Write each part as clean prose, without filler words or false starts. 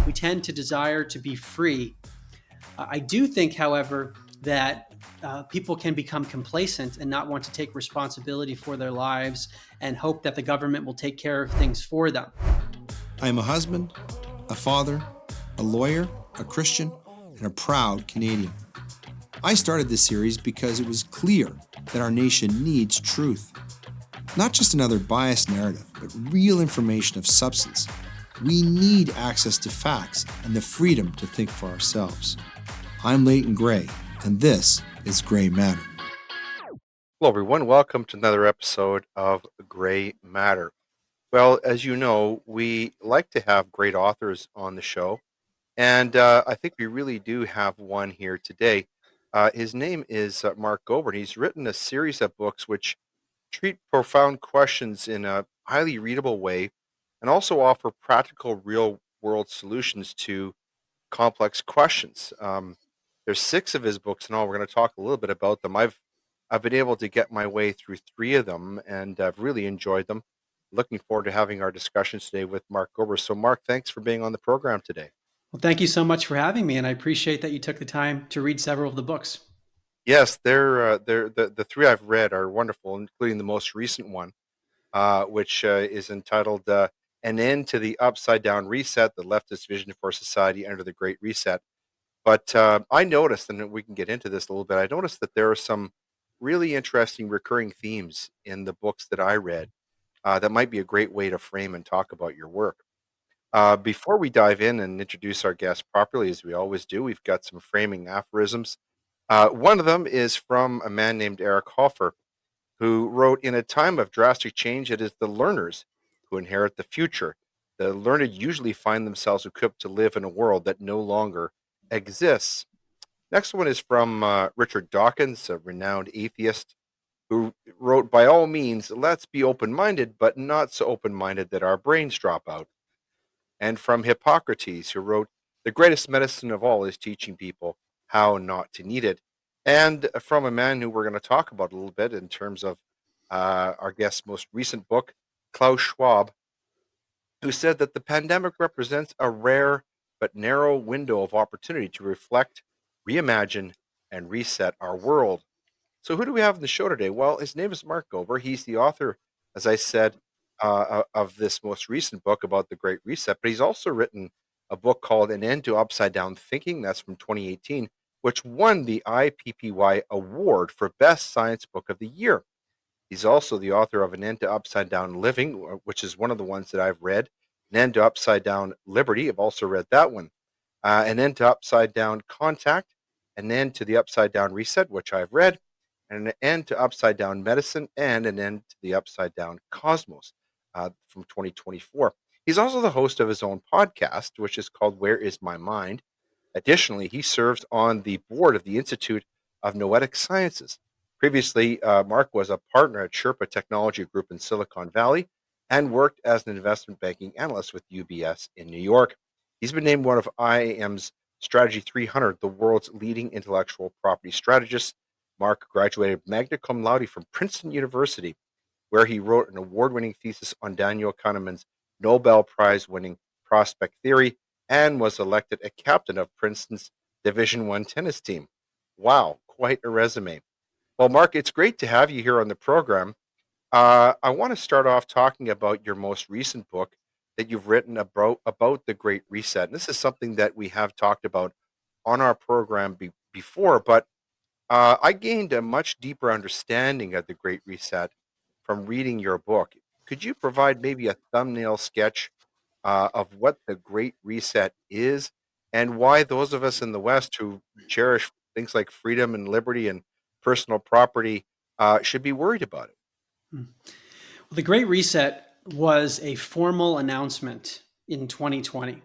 we tend to desire to be free. I do think, however, that people can become complacent and not want to take responsibility for their lives and hope that the government will take care of things for them. I am a husband, a father, a lawyer, a Christian, and a proud Canadian. I started this series because it was clear that our nation needs truth. Not just another biased narrative, but real information of substance. We need access to facts and the freedom to think for ourselves. I'm Leighton Gray, and this is Gray Matter. Hello, everyone. Welcome to another episode of Gray Matter. Well, as you know, we like to have great authors on the show, and I think we really do have one here today. His name is Mark Gober, and he's written a series of books which treat profound questions in a highly readable way and also offer practical, real world solutions to complex questions. There's 6 of his books and all. We're going to talk a little bit about them. I've been able to get my way through 3 of them, and I've really enjoyed them. Looking forward to having our discussions today with Mark Gober. So, Mark, thanks for being on the program today. Well, thank you so much for having me, and I appreciate that you took the time to read several of the books. Yes, they're the 3 I've read are wonderful, including the most recent one, which is entitled "An End to the Upside Down Reset: The Leftist Vision for Society Under the Great Reset." But I noticed, and we can get into this a little bit. I noticed that there are some really interesting recurring themes in the books that I read that might be a great way to frame and talk about your work. Before we dive in and introduce our guest properly, as we always do, we've got some framing aphorisms. One of them is from a man named Eric Hoffer, who wrote, "In a time of drastic change, it is the learners who inherit the future. The learned usually find themselves equipped to live in a world that no longer exists." Next one is from Richard Dawkins, a renowned atheist, who wrote, "By all means, let's be open minded, but not so open minded that our brains drop out." And from Hippocrates, who wrote, "The greatest medicine of all is teaching people how not to need it." And from a man who we're going to talk about a little bit in terms of our guest's most recent book, Klaus Schwab, who said that the pandemic represents a rare but narrow window of opportunity to reflect, reimagine, and reset our world. So, who do we have in the show today? Well, his name is Mark Gober. He's the author, as I said, of this most recent book about the Great Reset, but he's also written a book called An End to Upside Down Thinking. That's from 2018, which won the IPPY Award for Best Science Book of the Year. He's also the author of An End to Upside Down Living, which is one of the ones that I've read. An End to Upside Down Liberty, I've also read that one. An End to Upside Down Contact, An End to the Upside Down Reset, which I've read, and An End to Upside Down Medicine, and An End to the Upside Down Cosmos from 2024. He's also the host of his own podcast, which is called Where Is My Mind? Additionally, he serves on the board of the Institute of Noetic Sciences. Previously, Mark was a partner at Sherpa Technology Group in Silicon Valley and worked as an investment banking analyst with UBS in New York. He's been named one of IAM's Strategy 300, the world's leading intellectual property strategists. Mark graduated magna cum laude from Princeton University, where he wrote an award-winning thesis on Daniel Kahneman's Nobel Prize-winning prospect theory and was elected a captain of Princeton's Division I tennis team. Wow, quite a resume. Well, Mark, it's great to have you here on the program. I want to start off talking about your most recent book that you've written about the Great Reset. And this is something that we have talked about on our program before, but I gained a much deeper understanding of the Great Reset from reading your book. Could you provide maybe a thumbnail sketch of what the Great Reset is and why those of us in the West who cherish things like freedom and liberty and personal property should be worried about it? Well, the Great Reset was a formal announcement in 2020.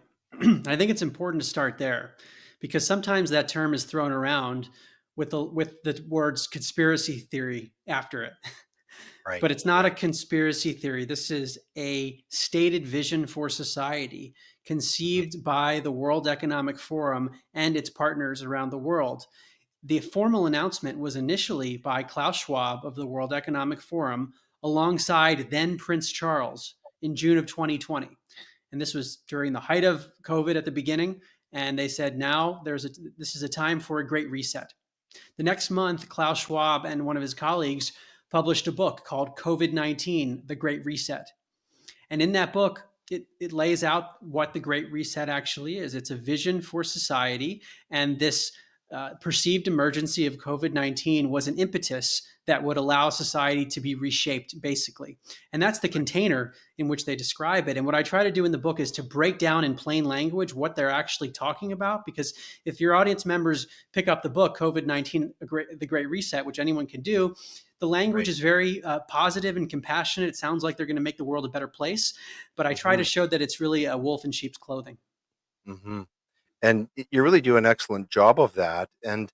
I think it's important to start there because sometimes that term is thrown around with the words conspiracy theory after it. Right. But it's not a conspiracy theory. This is a stated vision for society conceived by the World Economic Forum and its partners around the world. The formal announcement was initially by Klaus Schwab of the World Economic Forum alongside then Prince Charles in June of 2020. And this was during the height of COVID at the beginning. And they said, now this is a time for a great reset. The next month, Klaus Schwab and one of his colleagues published a book called COVID-19, The Great Reset. And in that book, it lays out what the Great Reset actually is. It's a vision for society, and this perceived emergency of COVID-19 was an impetus that would allow society to be reshaped, basically. And that's the container in which they describe it. And what I try to do in the book is to break down in plain language what they're actually talking about. Because if your audience members pick up the book, COVID-19, The Great Reset, which anyone can do, the language Right. is very positive and compassionate. It sounds like they're going to make the world a better place. But I try Mm-hmm. to show that it's really a wolf in sheep's clothing. Mm-hmm. And you really do an excellent job of that. And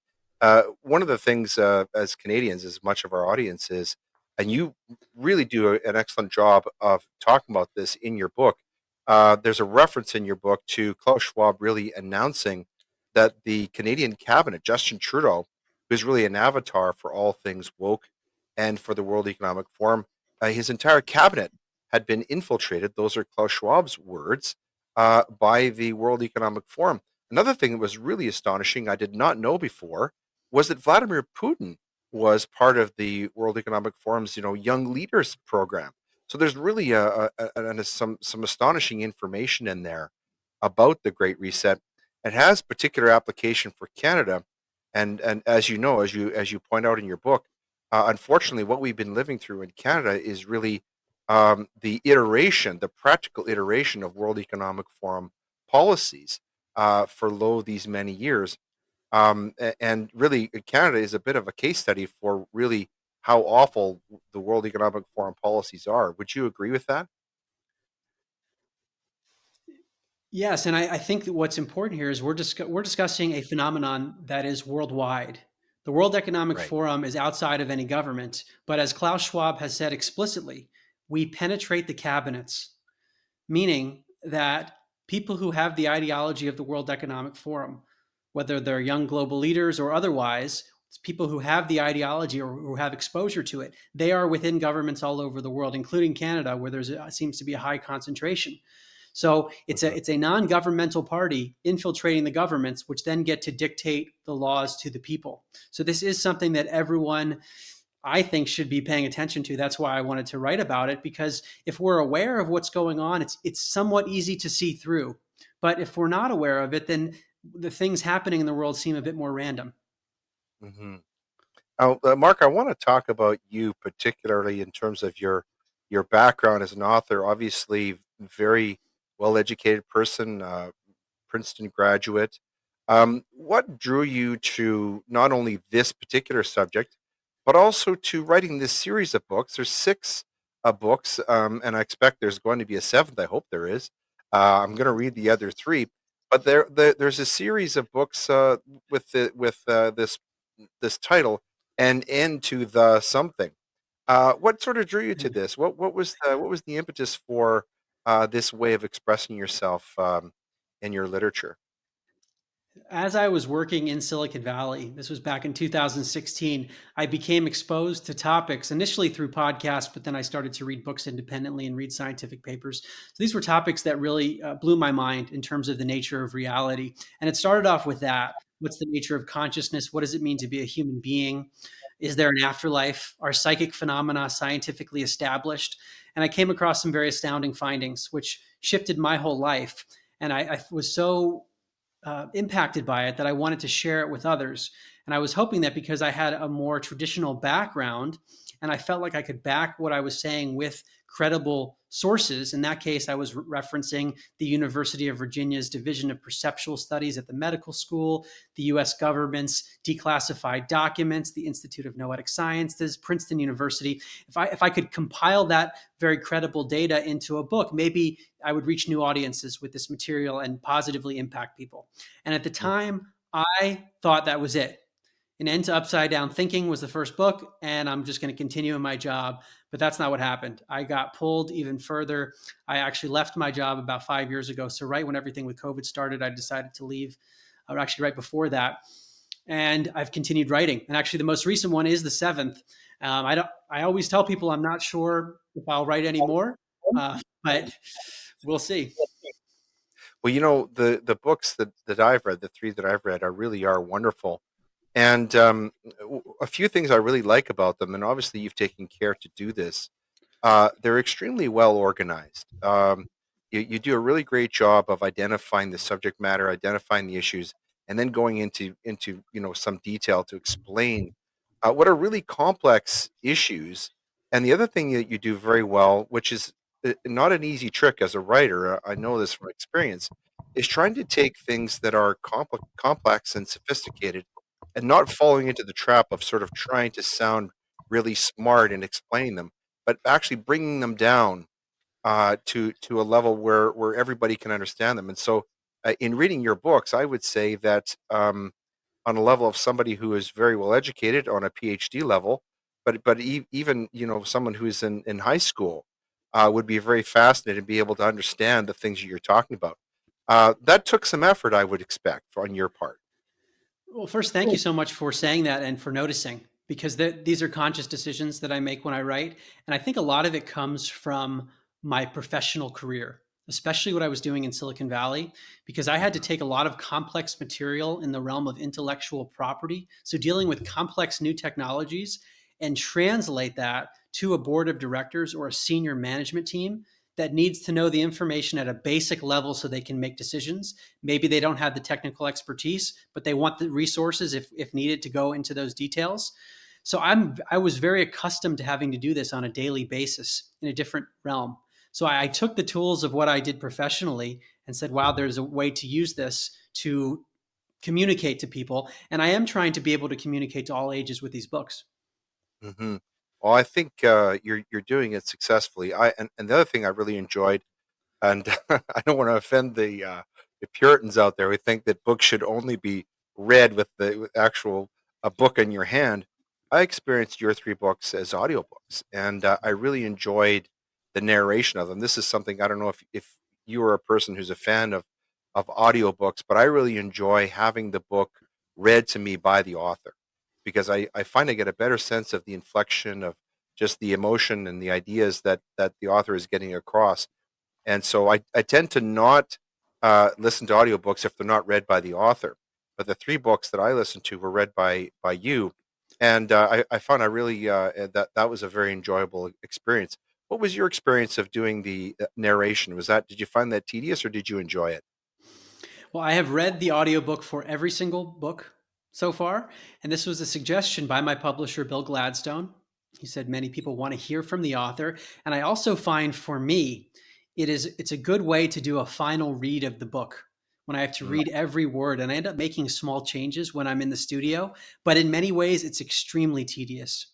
one of the things as Canadians, as much of our audience is, and you really do an excellent job of talking about this in your book. There's a reference in your book to Klaus Schwab really announcing that the Canadian cabinet, Justin Trudeau, who's really an avatar for all things woke and for the World Economic Forum, his entire cabinet had been infiltrated. Those are Klaus Schwab's words by the World Economic Forum. Another thing that was really astonishing, I did not know before, was that Vladimir Putin was part of the World Economic Forum's, Young Leaders program. So there's really some astonishing information in there about the Great Reset. It has particular application for Canada, and as you know, as you point out in your book, unfortunately, what we've been living through in Canada is really the practical iteration of World Economic Forum policies for these many years. And really, Canada is a bit of a case study for really how awful the World Economic Forum policies are. Would you agree with that? Yes, and I think that what's important here is we're discussing a phenomenon that is worldwide. The World Economic Right. Forum is outside of any government, but as Klaus Schwab has said explicitly, we penetrate the cabinets, meaning that people who have the ideology of the World Economic Forum, whether they're young global leaders or otherwise, it's people who have the ideology or who have exposure to it, they are within governments all over the world, including Canada, where seems to be a high concentration. So Mhm. it's a non-governmental party infiltrating the governments, which then get to dictate the laws to the people. So this is something that everyone, I think, should be paying attention to. That's why I wanted to write about it, because if we're aware of what's going on, it's somewhat easy to see through. But if we're not aware of it, then the things happening in the world seem a bit more random. Mhm. Now, Mark, I want to talk about you particularly in terms of your background as an author. Obviously, very well educated person, Princeton graduate. What drew you to not only this particular subject, but also to writing this series of books? There's six books, and I expect there's going to be a seventh. I hope there is. I'm going to read the other three, but there's a series of books with this title, "An End to the Something." What sort of drew you to this? What was the impetus for this way of expressing yourself in your literature? As I was working in Silicon Valley, this was back in 2016, I became exposed to topics initially through podcasts, but then I started to read books independently and read scientific papers. So these were topics that really blew my mind in terms of the nature of reality. And it started off with that. What's the nature of consciousness? What does it mean to be a human being? Is there an afterlife? Are psychic phenomena scientifically established? And I came across some very astounding findings, which shifted my whole life. And I was so impacted by it that I wanted to share it with others. And I was hoping that because I had a more traditional background and I felt like I could back what I was saying with credible sources. In that case, I was referencing the University of Virginia's Division of Perceptual Studies at the medical school, the US government's declassified documents, the Institute of Noetic Sciences, Princeton University. If I could compile that very credible data into a book, maybe I would reach new audiences with this material and positively impact people. And at the time, I thought that was it. An End to Upside Down Thinking was the first book, and I'm just going to continue in my job. But that's not what happened. I got pulled even further. I actually left my job about 5 years ago. So, right when everything with COVID started, I decided to leave, or actually right before that. And I've continued writing. And actually, the most recent one is the seventh. I always tell people I'm not sure if I'll write anymore, but we'll see. Well, the books that I've read, the three that I've read, are wonderful. And a few things I really like about them, and obviously you've taken care to do this. They're extremely well organized. You do a really great job of identifying the subject matter, identifying the issues, and then going into some detail to explain what are really complex issues. And the other thing that you do very well, which is not an easy trick as a writer, I know this from experience, is trying to take things that are complex and sophisticated, and not falling into the trap of sort of trying to sound really smart and explain them, but actually bringing them down to a level where everybody can understand them. And so, in reading your books, I would say that on a level of somebody who is very well educated on a PhD level, but even someone who is in high school would be very fascinated and be able to understand the things that you're talking about. That took some effort, I would expect, on your part. Well, first, thank you so much for saying that and for noticing, because these are conscious decisions that I make when I write. And I think a lot of it comes from my professional career, especially what I was doing in Silicon Valley, because I had to take a lot of complex material in the realm of intellectual property. So, dealing with complex new technologies and translate that to a board of directors or a senior management team that needs to know the information at a basic level so they can make decisions. Maybe they don't have the technical expertise, but they want the resources if needed to go into those details. So I was very accustomed to having to do this on a daily basis in a different realm. So I took the tools of what I did professionally and said, wow, there's a way to use this to communicate to people. And I am trying to be able to communicate to all ages with these books. Hmm. Well, I think you're doing it successfully. And the other thing I really enjoyed, and I don't want to offend the Puritans out there who think that books should only be read with the actual a book in your hand. I experienced your three books as audiobooks, and I really enjoyed the narration of them. This is something I don't know if you are a person who's a fan of audiobooks, but I really enjoy having the book read to me by the author, because I find I get a better sense of the inflection of just the emotion and the ideas that the author is getting across. And so I tend to not listen to audiobooks if they're not read by the author. But the three books that I listened to were read by you. And I found I really that was a very enjoyable experience. What was your experience of doing the narration? Did you find that tedious or did you enjoy it? Well, I have read the audiobook for every single book so far, and this was a suggestion by my publisher, Bill Gladstone. He said many people want to hear from the author, and I also find for me, it's a good way to do a final read of the book when I have to Mm. read every word, and I end up making small changes when I'm in the studio. But in many ways, it's extremely tedious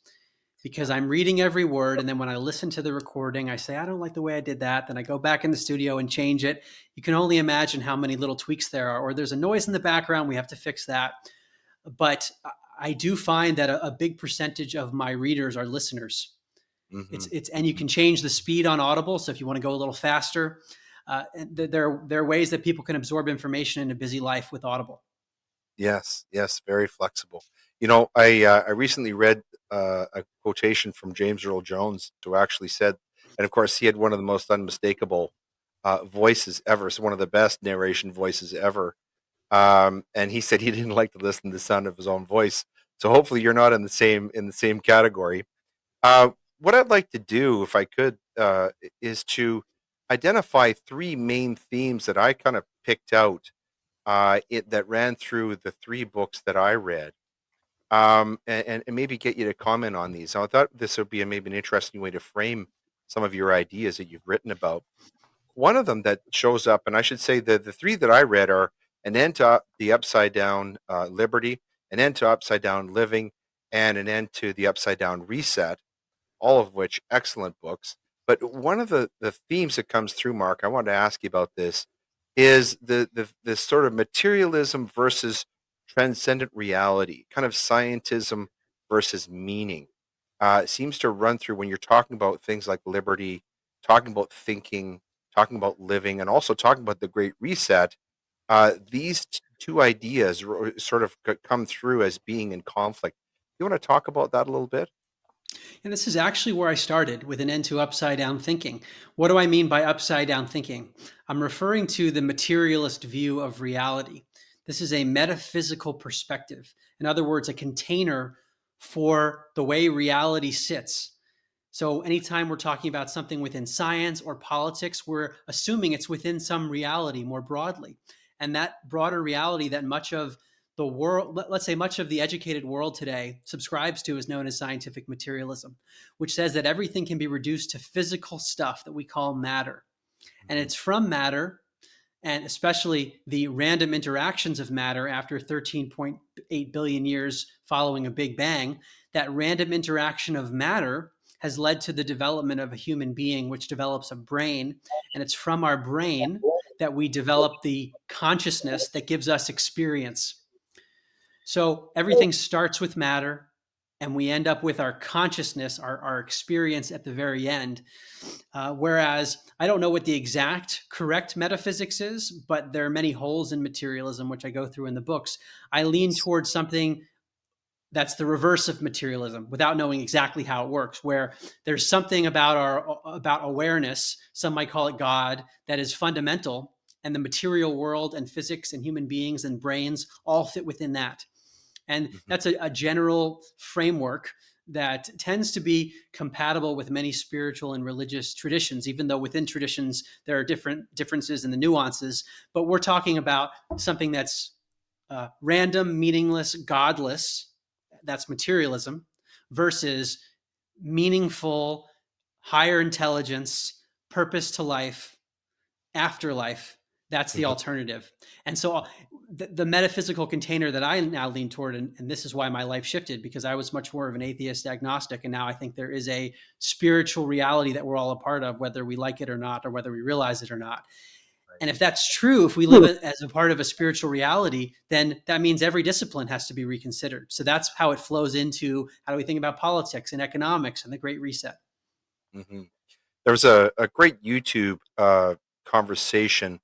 because I'm reading every word. And then when I listen to the recording, I say, I don't like the way I did that. Then I go back in the studio and change it. You can only imagine how many little tweaks there are, or there's a noise in the background. We have to fix that. But I do find that a big percentage of my readers are listeners. Hmm. And you can change the speed on Audible. So if you want to go a little faster, there are ways that people can absorb information in a busy life with Audible. Yes, yes, very flexible. I recently read a quotation from James Earl Jones, who actually said, and of course, he had one of the most unmistakable voices ever, so one of the best narration voices ever. And he said he didn't like to listen to the sound of his own voice. So hopefully, you're not in the same category. Uh, what I'd like to do, if I could, is to identify three main themes that I kind of picked out that ran through the three books that I read, and maybe get you to comment on these. I thought this would be maybe an interesting way to frame some of your ideas that you've written about. One of them that shows up, and I should say that the three that I read are An End to the Upside Down Liberty, An End to Upside Down Living, and An End to the Upside Down Reset, all of which excellent books. But one of the themes that comes through, Mark, I wanted to ask you about this, is the sort of materialism versus transcendent reality, kind of scientism versus meaning. It seems to run through when you're talking about things like liberty, talking about thinking, talking about living, and also talking about the Great Reset. These two ideas sort of come through as being in conflict. You want to talk about that a little bit? And this is actually where I started with an end to upside down thinking. What do I mean by upside down thinking? I'm referring to the materialist view of reality. This is a metaphysical perspective. In other words, a container for the way reality sits. So, anytime we're talking about something within science or politics, we're assuming it's within some reality more broadly. And that broader reality that much of the world, let's say much of the educated world today, subscribes to is known as scientific materialism, which says that everything can be reduced to physical stuff that we call matter. And Mhm. it's from matter, and especially the random interactions of matter after 13.8 billion years following a Big Bang, that random interaction of matter has led to the development of a human being, which develops a brain. And it's from our brain that we develop the consciousness that gives us experience. So everything starts with matter, and we end up with our consciousness, our experience at the very end. Whereas I don't know what the exact correct metaphysics is, but there are many holes in materialism, which I go through in the books. I lean towards something that's the reverse of materialism without knowing exactly how it works, where there's something about awareness, some might call it God, that is fundamental, and the material world and physics and human beings and brains all fit within that. And Mhm. that's a general framework that tends to be compatible with many spiritual and religious traditions, even though within traditions there are different differences in the nuances. But we're talking about something that's random, meaningless, godless. That's materialism versus meaningful, higher intelligence, purpose to life, afterlife. That's the Mhm. alternative. And so the metaphysical container that I now lean toward, and this is why my life shifted, because I was much more of an atheist agnostic. And now I think there is a spiritual reality that we're all a part of, whether we like it or not, or whether we realize it or not. Right. And if that's true, if we live as a part of a spiritual reality, then that means every discipline has to be reconsidered. So that's how it flows into how do we think about politics and economics and the Great Reset. Mhm. There was a great YouTube conversation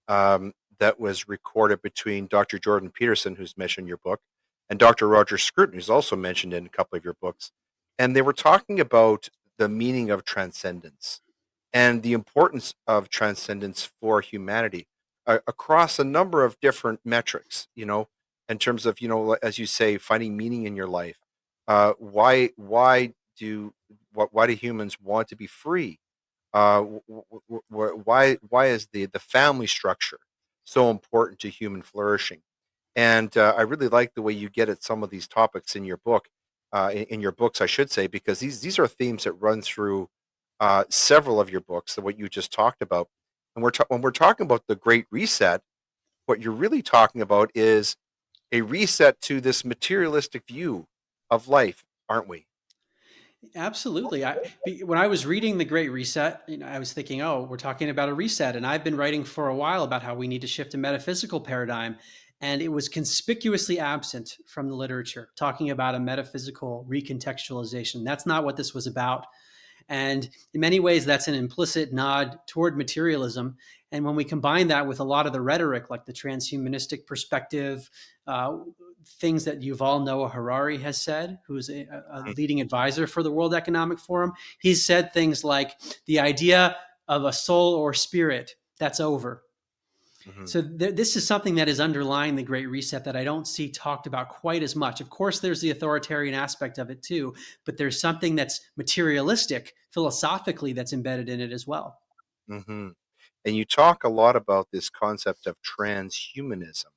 that was recorded between Dr. Jordan Peterson, who's mentioned in your book, and Dr. Roger Scruton, who's also mentioned in a couple of your books. And they were talking about the meaning of transcendence and the importance of transcendence for humanity across a number of different metrics, in terms of, as you say, finding meaning in your life. Why do why do humans want to be free? Why is the family structure so important to human flourishing? And I really like the way you get at some of these topics in your book, in your books, I should say, because these are themes that run through several of your books, what you just talked about. And when we're talking about the Great Reset, what you're really talking about is a reset to this materialistic view of life, aren't we? Absolutely. When I was reading The Great Reset, I was thinking, oh, we're talking about a reset. And I've been writing for a while about how we need to shift a metaphysical paradigm. And it was conspicuously absent from the literature, talking about a metaphysical recontextualization. That's not what this was about. And in many ways, that's an implicit nod toward materialism. And when we combine that with a lot of the rhetoric, like the transhumanistic perspective, uh, things that Yuval Noah Harari has said, who's a Mhm. leading advisor for the World Economic Forum, he's said things like the idea of a soul or spirit, that's over. Mhm. So this is something that is underlying the Great Reset that I don't see talked about quite as much. Of course, there's the authoritarian aspect of it too, but there's something that's materialistic philosophically that's embedded in it as well. Mhm. And you talk a lot about this concept of transhumanism,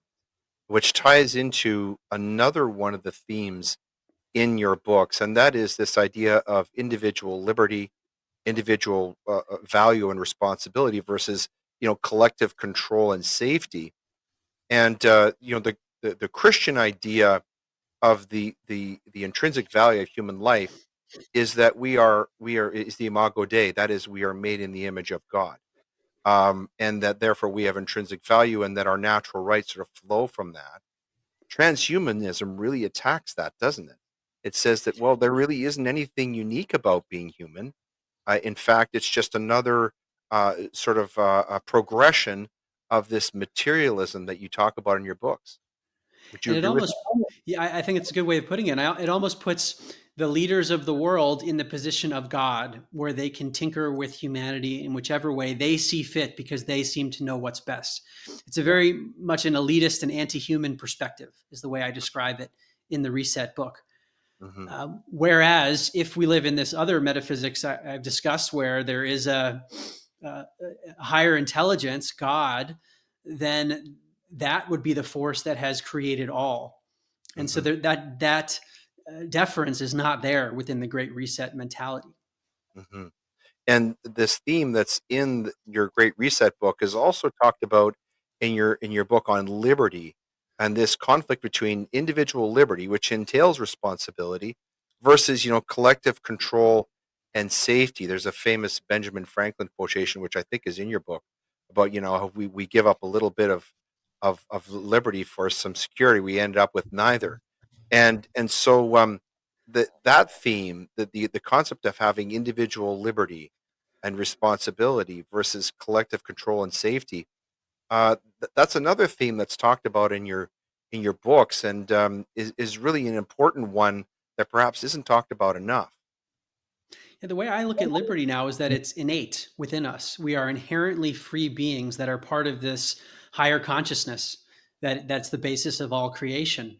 which ties into another one of the themes in your books, and that is this idea of individual liberty, individual value and responsibility versus collective control and safety. And the Christian idea of the intrinsic value of human life is that we are is the imago Dei, that is, we are made in the image of God, and that therefore we have intrinsic value, and that our natural rights sort of flow from that. Transhumanism really attacks that, doesn't it? It says that, well, there really isn't anything unique about being human. In fact, it's just another sort of a progression of this materialism that you talk about in your books. Would you And it agree with almost, yeah, I think it's a good way of putting it. It almost puts the leaders of the world in the position of God, where they can tinker with humanity in whichever way they see fit because they seem to know what's best. It's a very much an elitist and anti-human perspective, is the way I describe it in the Reset book. Hmm. Whereas if we live in this other metaphysics I've discussed, where there is a higher intelligence, God, then that would be the force that has created all. And so Hmm. that deference is not there within the Great Reset mentality. Hmm. And this theme that's in your Great Reset book is also talked about in your book on liberty, and this conflict between individual liberty, which entails responsibility, versus collective control and safety. There's a famous Benjamin Franklin quotation, which I think is in your book, about how we give up a little bit of liberty for some security. We end up with neither, and so that theme, the concept of having individual liberty and responsibility versus collective control and safety. That's another theme that's talked about in your books, and is really an important one that perhaps isn't talked about enough. And the way I look at liberty now is that it's innate within us. We are inherently free beings that are part of this higher consciousness that's the basis of all creation.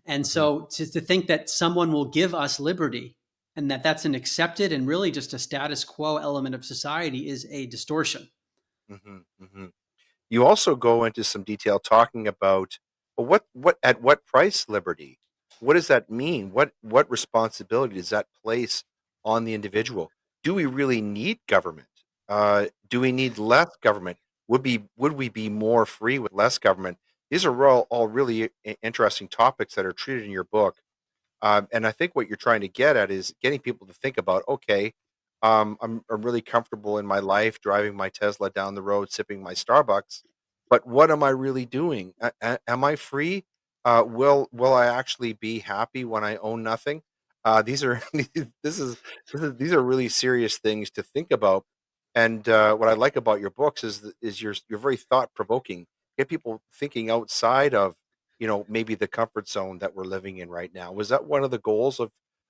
And Hmm. so to think that someone will give us liberty and that's an accepted and really just a status quo element of society is a distortion. Hmm. Hmm. You also go into some detail talking about, well, what at what price liberty? What does that mean? What responsibility does that place on the individual? Do we really need government? Do we need less government? Would we be more free with less government? These are all really interesting topics that are treated in your book. And I think what you're trying to get at is getting people to think about, okay, I'm really comfortable in my life driving my Tesla down the road, sipping my Starbucks, but what am I really doing? Am I free? Will I actually be happy when I own nothing? These are these are really serious things to think about. And what I like about your books is you're very thought provoking. Get people thinking outside of maybe the comfort zone that we're living in right now. Was that one of the goals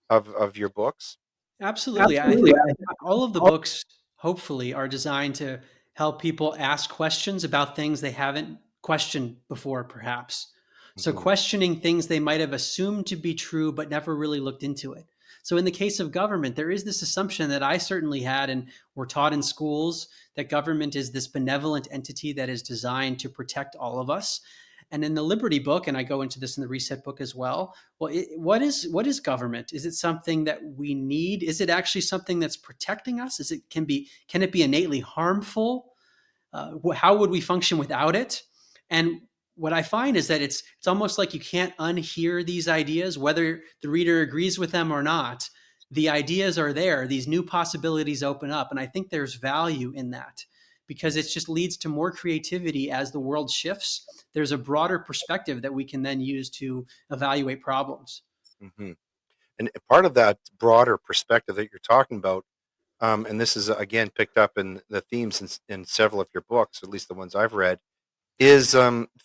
of your books? Absolutely. I Absolutely. think all of the books, hopefully, are designed to help people ask questions about things they haven't questioned before, perhaps. So, Hmm. questioning things they might have assumed to be true, but never really looked into it. So, in the case of government, there is this assumption that I certainly had and were taught in schools that government is this benevolent entity that is designed to protect all of us. And in the Liberty book, and I go into this in the Reset book as well, well, what is government? Is it something that we need? Is it actually something that's protecting us? Can it be innately harmful? How would we function without it? And what I find is that it's almost like you can't unhear these ideas, whether the reader agrees with them or not. The ideas are there; these new possibilities open up, and I think there's value in that because it just leads to more creativity as the world shifts. There's a broader perspective that we can then use to evaluate problems. Hmm. And part of that broader perspective that you're talking about, and this is again picked up in the themes in several of your books, at least the ones I've read, is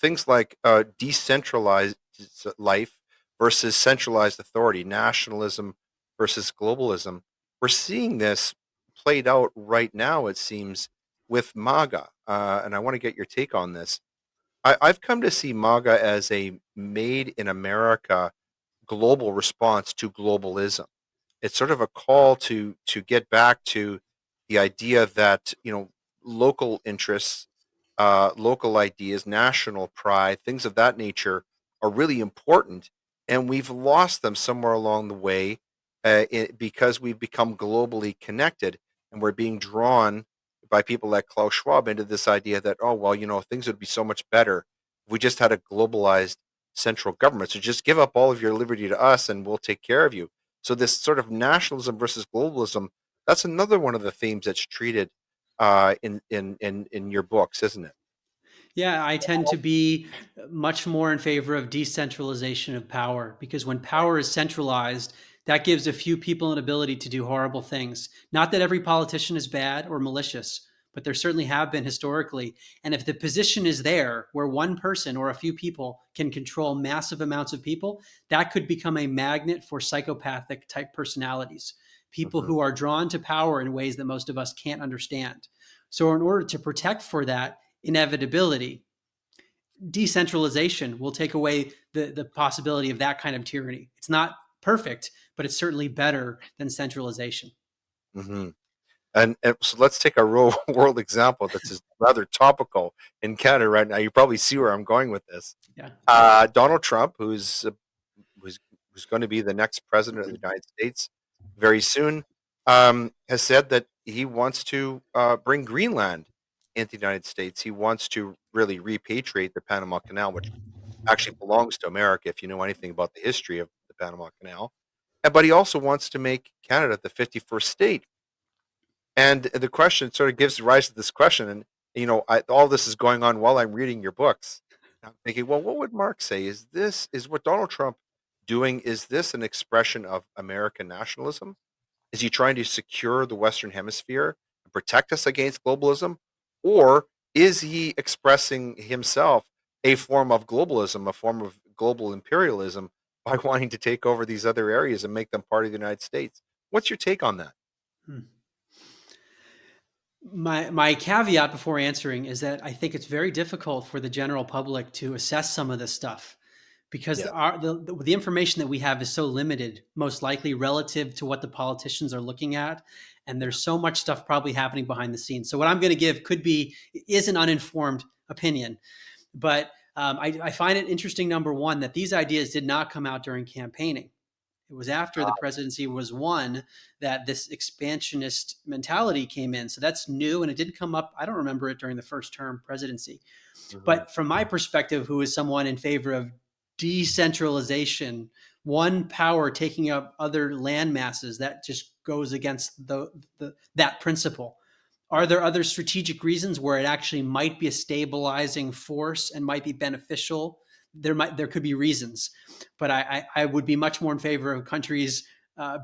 things like decentralized life versus centralized authority, nationalism versus globalism. We're seeing this played out right now, it seems, with MAGA. And I want to get your take on this. I've come to see MAGA as a made in America global response to globalism. It's sort of a call to get back to the idea that local interests, local ideas, national pride, things of that nature are really important, and we've lost them somewhere along the way, because we've become globally connected, and we're being drawn by people like Klaus Schwab into this idea that, oh well, things would be so much better if we just had a globalized central government. So just give up all of your liberty to us, and we'll take care of you. So this sort of nationalism versus globalism, that's another one of the themes that's treated in your books, isn't it? Yeah, I tend to be much more in favor of decentralization of power because when power is centralized, that gives a few people an ability to do horrible things. Not that every politician is bad or malicious, but there certainly have been historically. And if the position is there where one person or a few people can control massive amounts of people, that could become a magnet for psychopathic type personalities, people Hmm. who are drawn to power in ways that most of us can't understand. So, in order to protect for that inevitability, decentralization will take away the possibility of that kind of tyranny. It's not perfect, but it's certainly better than centralization. Hmm. And so let's take a real world example that's rather topical in Canada right now. You probably see where I'm going with this. Yeah. Donald Trump, who's who's going to be the next president of the United States very soon, has said that he wants to bring Greenland into the United States. He wants to really repatriate the Panama Canal, which actually belongs to America, if you know anything about the history of the Panama Canal. But he also wants to make Canada the 51st state. And the question sort of gives rise to this question. And, all this is going on while I'm reading your books. I'm thinking, well, what would Mark say? Is what Donald Trump doing? Is this an expression of American nationalism? Is he trying to secure the Western Hemisphere and protect us against globalism? Or is he expressing himself a form of globalism, a form of global imperialism by wanting to take over these other areas and make them part of the United States? What's your take on that? Hmm. My caveat before answering is that I think it's very difficult for the general public to assess some of this stuff because Yeah. the information that we have is so limited, most likely relative to what the politicians are looking at. And Yeah. there's so much stuff probably happening behind the scenes. So what I'm going to give is an uninformed opinion. But I find it interesting, number one, that these ideas did not come out during campaigning. It was after the presidency was won that this expansionist mentality came in. So that's new, and it didn't come up. I don't remember it during the first term presidency. Mhm. But from my perspective, who is someone in favor of decentralization, one power taking up other land masses, that just goes against that principle. Are Yeah. there other strategic reasons where it actually might be a stabilizing force and might be beneficial? There could be reasons, but I would be much more in favor of countries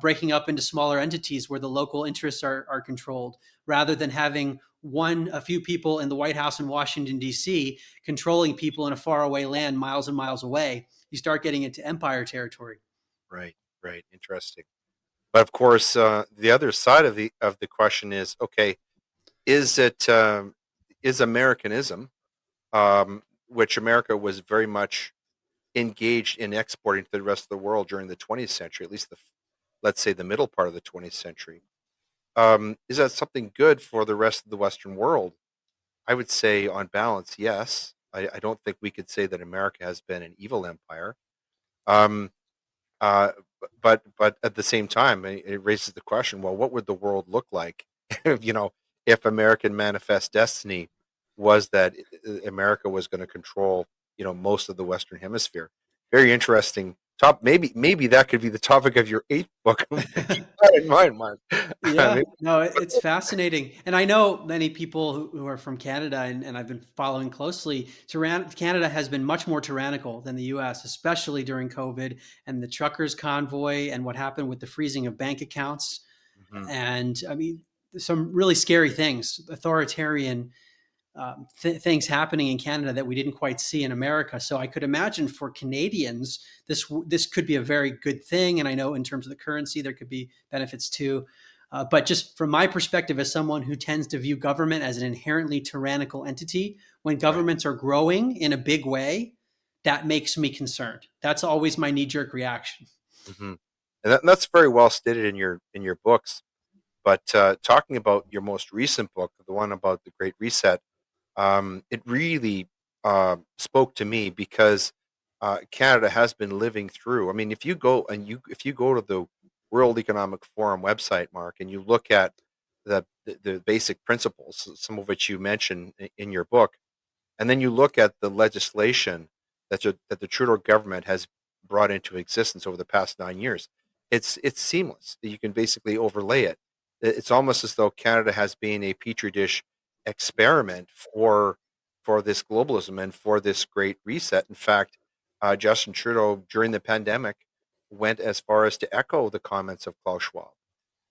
breaking up into smaller entities where the local interests are controlled, rather than having a few people in the White House in Washington D.C. controlling people in a faraway land miles and miles away. You start getting into empire territory. Right. Right. Interesting. But of course, the other side of the question is, okay, is it is Americanism, which America was very much engaged in exporting to the rest of the world during the 20th century, at least let's say the middle part of the 20th century. Is that something good for the rest of the Western world? I would say, on balance, yes. I don't think we could say that America has been an evil empire. Um, but at the same time, it raises the question: well, what would the world look like, if, if American manifest destiny was that America was going to control, most of the Western Hemisphere? Very interesting. Maybe that could be the topic of your eighth book. Keep that in mind, Mark. Yeah, no, it's fascinating. And I know many people who are from Canada, and I've been following closely. Canada has been much more tyrannical than the US, especially during COVID and the truckers' convoy and what happened with the freezing of bank accounts. Mhm. And I mean, some really scary things, authoritarian things happening in Canada that we didn't quite see in America. So I could imagine for Canadians, this could be a very good thing. And I know in terms of the currency, there could be benefits too. But just from my perspective, as someone who tends to view government as an inherently tyrannical entity, when Right. governments are growing in a big way, that makes me concerned. That's always my knee-jerk reaction. Hmm. And that's very well stated in your books. But talking about your most recent book, the one about the Great Reset, it really spoke to me because Canada has been living through. I mean, if you go to the World Economic Forum website, Mark, and you look at the basic principles, some of which you mention in your book, and then you look at the legislation that the Trudeau government has brought into existence over the past 9 years. It's seamless. You can basically overlay it. It's almost as though Canada has been a petri dish experiment for this globalism and for this great reset. In fact, Justin Trudeau during the pandemic went as far as to echo the comments of Klaus Schwab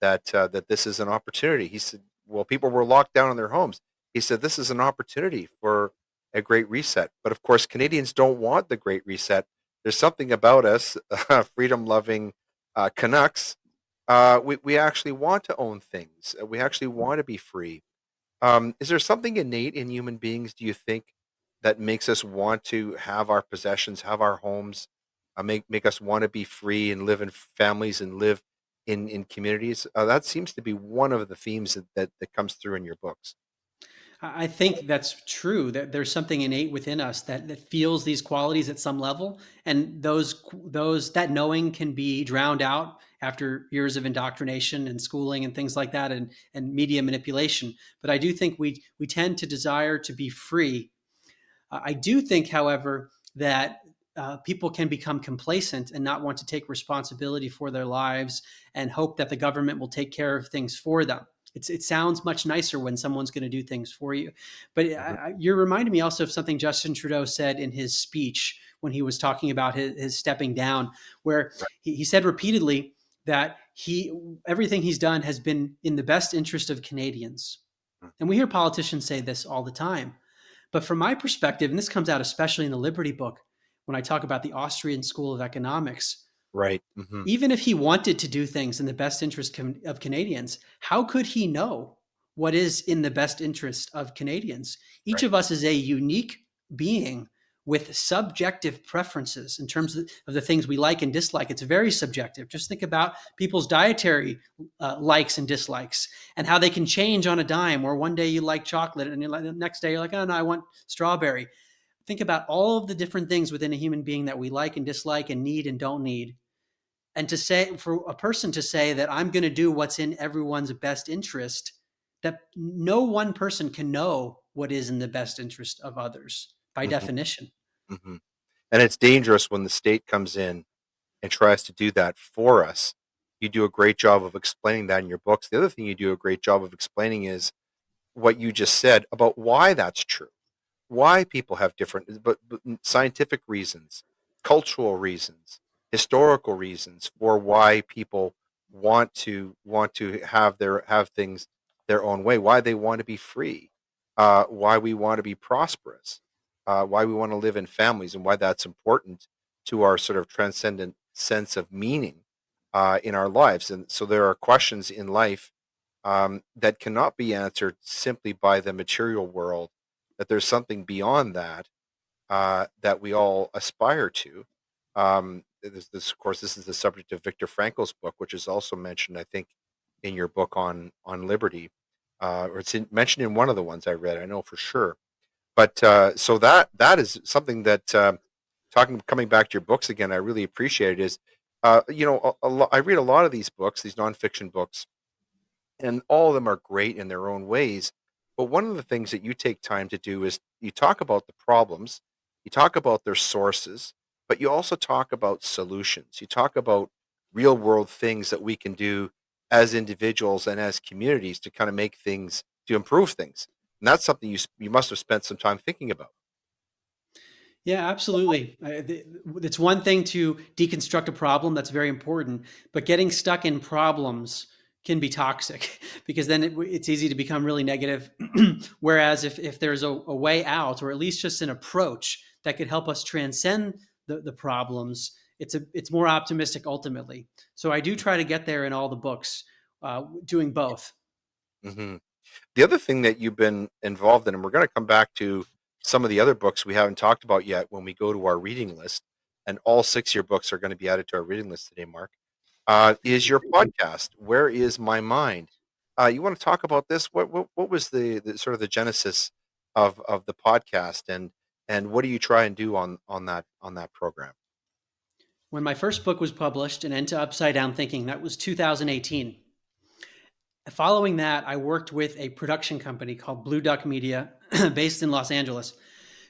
that this is an opportunity. He said well, people were locked down in their homes. He said this is an opportunity for a great reset. But of course, Canadians don't want the great reset. There's something about us, freedom-loving Canucks. We actually want to own things. We actually want to be free. Is there something innate in human beings, do you think, that makes us want to have our possessions, have our homes, make us want to be free and live in families and live in communities? That seems to be one of the themes that comes through in your books. I think that's true, that there's something innate within us that feels these qualities at some level. And that knowing can be drowned out after years of indoctrination and schooling and things like that, and media manipulation. But I do think we tend to desire to be free. I do think, however, that people can become complacent and not want to take responsibility for their lives and hope that the government will take care of things for them. It sounds much nicer when someone's going to do things for you. But Mhm. you're reminding me also of something Justin Trudeau said in his speech when he was talking about his stepping down, where Right. he said repeatedly that everything he's done has been in the best interest of Canadians. Mm. And we hear politicians say this all the time. But from my perspective, and this comes out especially in the Liberty book, when I talk about the Austrian School of Economics, Right. Hmm. even if he wanted to do things in the best interest of Canadians, how could he know what is in the best interest of Canadians? Each Right. of us is a unique being with subjective preferences in terms of the things we like and dislike. It's very subjective. Just think about people's dietary likes and dislikes and how they can change on a dime, where one day you like chocolate and the next day you're like, oh, no, I want strawberry. Think about all of the different things within a human being that we like and dislike and need and don't need. And to say, for a person to say that I'm going to do what's in everyone's best interest, that no one person can know what is in the best interest of others by Hmm. definition. Hmm. And it's dangerous when the state comes in and tries to do that for us. You do a great job of explaining that in your books. The other thing you do a great job of explaining is what you just said about why that's true, why people have different, but scientific reasons, cultural reasons, historical reasons for why people want to have things their own way, why they want to be free, why we want to be prosperous, why we want to live in families, and why that's important to our sort of transcendent sense of meaning in our lives. And so there are questions in life that cannot be answered simply by the material world, that there's something beyond that that we all aspire to. Of course, this is the subject of Viktor Frankl's book, which is also mentioned, I think, in your book on liberty, or mentioned in one of the ones I read. I know for sure. But so that is something that coming back to your books again, I really appreciate it. Is I read a lot of these books, these nonfiction books, and all of them are great in their own ways. But one of the things that you take time to do is you talk about the problems, you talk about their sources, but you also talk about solutions. You talk about real world things that we can do as individuals and as communities to kind of make things, to improve things. And that's something you must have spent some time thinking about. Yeah, absolutely. It's one thing to deconstruct a problem, that's very important, but getting stuck in problems can be toxic because then it's easy to become really negative. Whereas if there's a way out, or at least just an approach that could help us transcend the problems, it's more optimistic ultimately. So I do try to get there in all the books, doing both. Hmm. The other thing that you've been involved in, and we're going to come back to some of the other books we haven't talked about yet when we go to our reading list, and all six of your books are going to be added to our reading list today, Mark, is your podcast, Where Is My Mind? You want to talk about this? What was the sort of the genesis of the podcast, and what do you try and do on that program? When my first book was published, An End to Upside Down Thinking, that was 2018. Following that, I worked with a production company called Blue Duck Media, based in Los Angeles,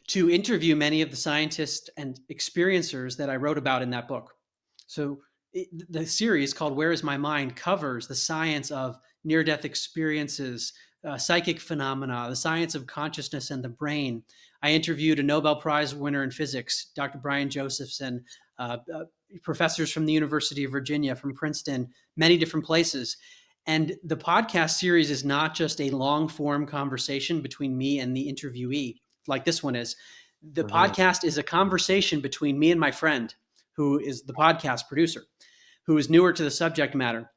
to interview many of the scientists and experiencers that I wrote about in that book. So the series called Where Is My Mind covers the science of near-death experiences, psychic phenomena, the science of consciousness and the brain. I interviewed a Nobel Prize winner in physics, Dr. Brian Josephson, professors from the University of Virginia, from Princeton, many different places. And the podcast series is not just a long form conversation between me and the interviewee, like this one is. The Hmm. podcast is a conversation between me and my friend, who is the podcast producer, who is newer to the subject matter.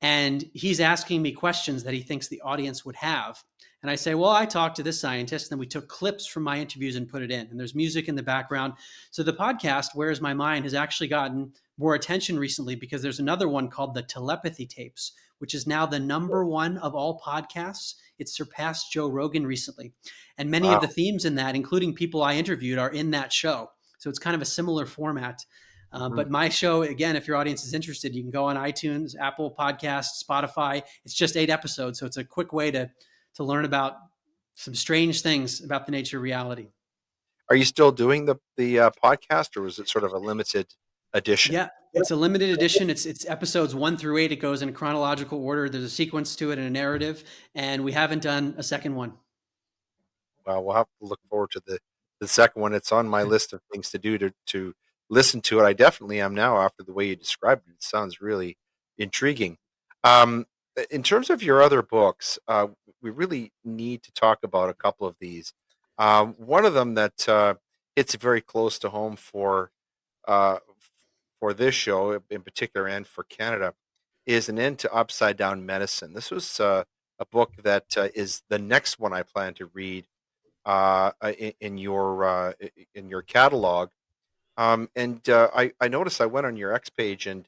And he's asking me questions that he thinks the audience would have. And I say, well, I talked to this scientist, and then we took clips from my interviews and put it in. And there's music in the background. So the podcast, Where Is My Mind, has actually gotten more attention recently because there's another one called the Telepathy Tapes, which is now the #1 of all podcasts. It surpassed Joe Rogan recently. And many of Wow. the themes in that, including people I interviewed, are in that show. So it's kind of a similar format. Hmm. But my show, again, if your audience is interested, you can go on iTunes, Apple Podcasts, Spotify. It's just 8 episodes, so it's a quick way to learn about some strange things about the nature of reality. Are you still doing the podcast, or was it sort of a limited edition? Yeah, it's a limited edition. It's episodes 1 through 8. It goes in chronological order. There's a sequence to it and a narrative, and we haven't done a second one. Well, we'll have to look forward to the second one. It's on my list of things to do to listen to it. I definitely am now after the way you described it. It sounds really intriguing. Um, in terms of your other books, we really need to talk about a couple of these. One of them that hits very close to home uh, for this show in particular and for Canada is An End to Upside Down Medicine. This was a book that is the next one I plan to read in your catalog. And I noticed I went on your X page and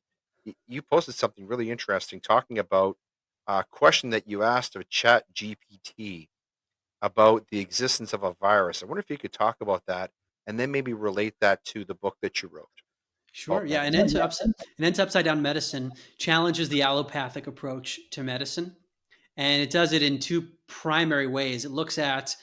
you posted something really interesting talking about a question that you asked of Chat GPT about the existence of a virus. I wonder if you could talk about that and then maybe relate that to the book that you wrote Sure. about Yeah. medicine. An end to upside down medicine challenges the allopathic approach to medicine. And it does it in 2 primary ways. It looks at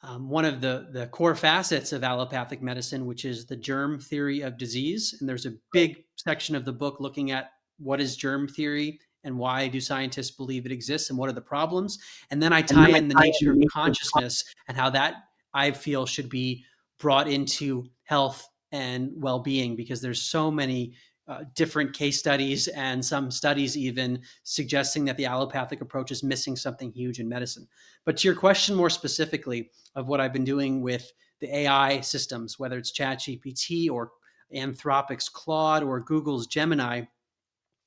one of the core facets of allopathic medicine, which is the germ theory of disease. And there's a big section of the book looking at what is germ theory and why do scientists believe it exists and what are the problems. And then I tie in the nature of consciousness and how that I feel should be brought into health and well-being, because there's so many different case studies and some studies even suggesting that the allopathic approach is missing something huge in medicine. But to your question more specifically of what I've been doing with the AI systems, whether it's ChatGPT or Anthropic's Claude or Google's Gemini,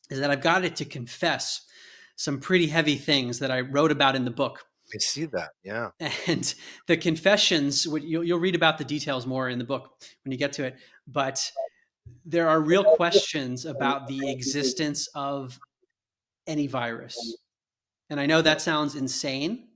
is that I've got it to confess some pretty heavy things that I wrote about in the book. I see that. Yeah. And the confessions, you'll read about the details more in the book when you get to it. But there are real questions about the existence of any virus. And I know that sounds insane.